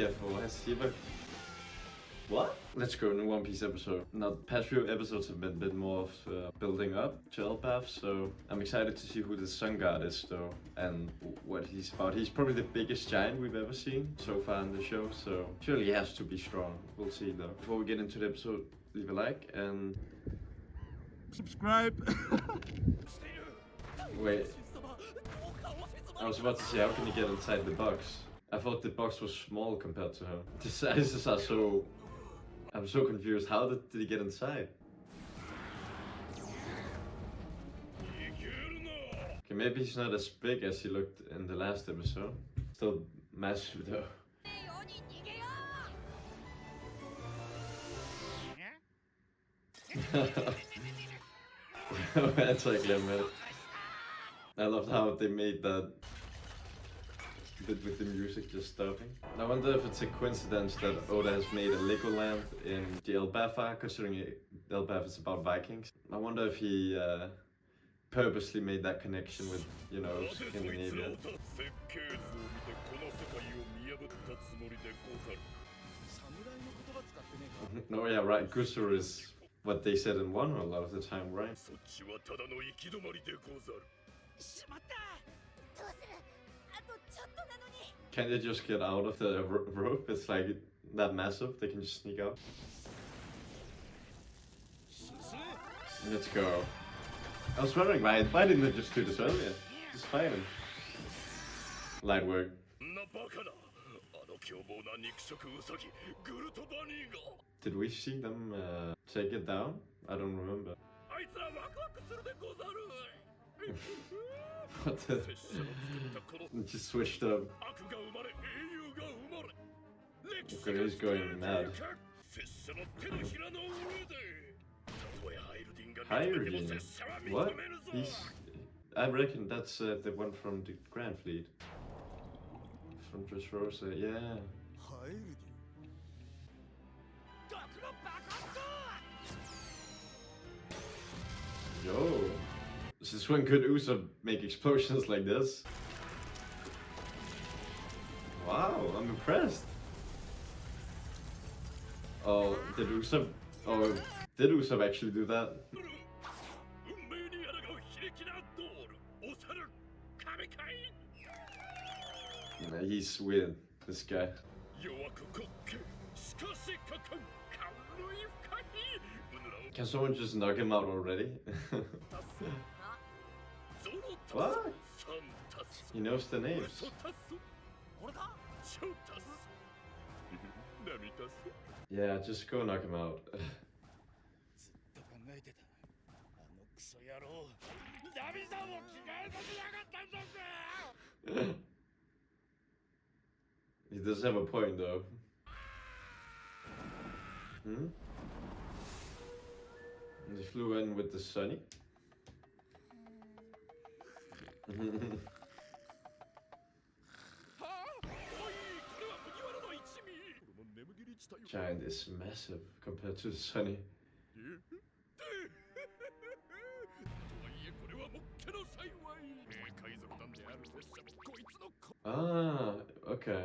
careful. Has he ever... What? Let's go, new One Piece episode. Now, the past few episodes have been a bit more of building up to Elbaf, so I'm excited to see who the Sun God is, though, and what he's about. He's probably the biggest giant we've ever seen so far in the show, so surely he has to be strong. We'll see, though. Before we get into the episode, leave a like and... subscribe! Wait. I was about to say, how can he get inside the box? I thought the box was small compared to him. The sizes are so... I'm so confused. How did he get inside? Okay, maybe he's not as big as he looked in the last episode. Still massive though. Anti-glimmer. I loved how they made that bit with the music just stopping. I wonder if it's a coincidence that Oda has made a Legoland in the Elbaf, considering Elbaf is about Vikings. I wonder if he purposely made that connection with, you know, Scandinavia. No, yeah, right. Gusur is what they said in one a lot of the time, right? Can't they just get out of the rope? It's like that massive, they can just sneak out. Let's go. I was wondering why didn't they just do this earlier? Just fight him. Light work. Did we see them take it down? I don't remember. What the... It just switched up. Okay, he's going mad. Hyrule? What? He's... I reckon that's the one from the Grand Fleet. From Dressrosa, yeah. Yo! Since when could Usopp make explosions like this? Wow, I'm impressed. Oh, did Usopp actually do that? Nah, he's weird, this guy. Can someone just knock him out already? What? He knows the names. Yeah, just go knock him out. He does have a point though. Hmm? He flew in with the Sunny. Giant is massive compared to the Sunny. Ah, okay.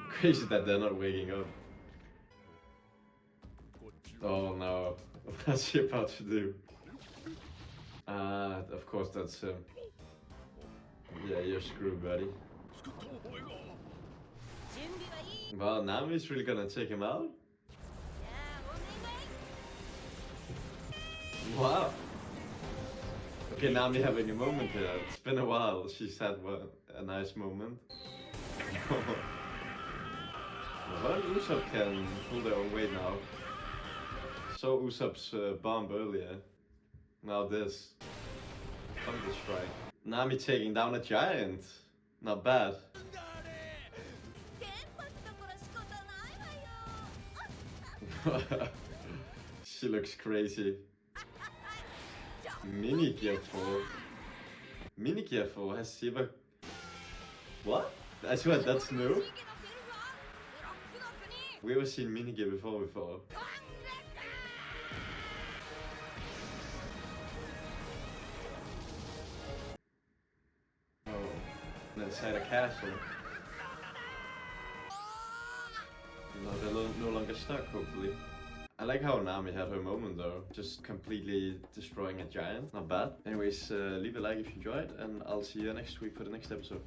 Crazy that they're not waking up. Oh no, what's he about to do? Ah, of course that's him. Yeah, you're screwed, buddy. Well, Nami's really gonna take him out? Wow. Okay, Nami having a moment here. It's been a while. She's had a nice moment. Well, Usopp can pull their own weight now. Saw Usopp's bomb earlier. Now this. Thunder strike. Nami taking down a giant. Not bad. She looks crazy. Mini careful. Mini careful. Has she ever... What? I swear that's new. We ever seen Minigear before? inside a castle. No, they're no longer stuck, hopefully. I like how Nami had her moment though, just completely destroying a giant. Not bad. Anyways, leave a like if you enjoyed, and I'll see you next week for the next episode.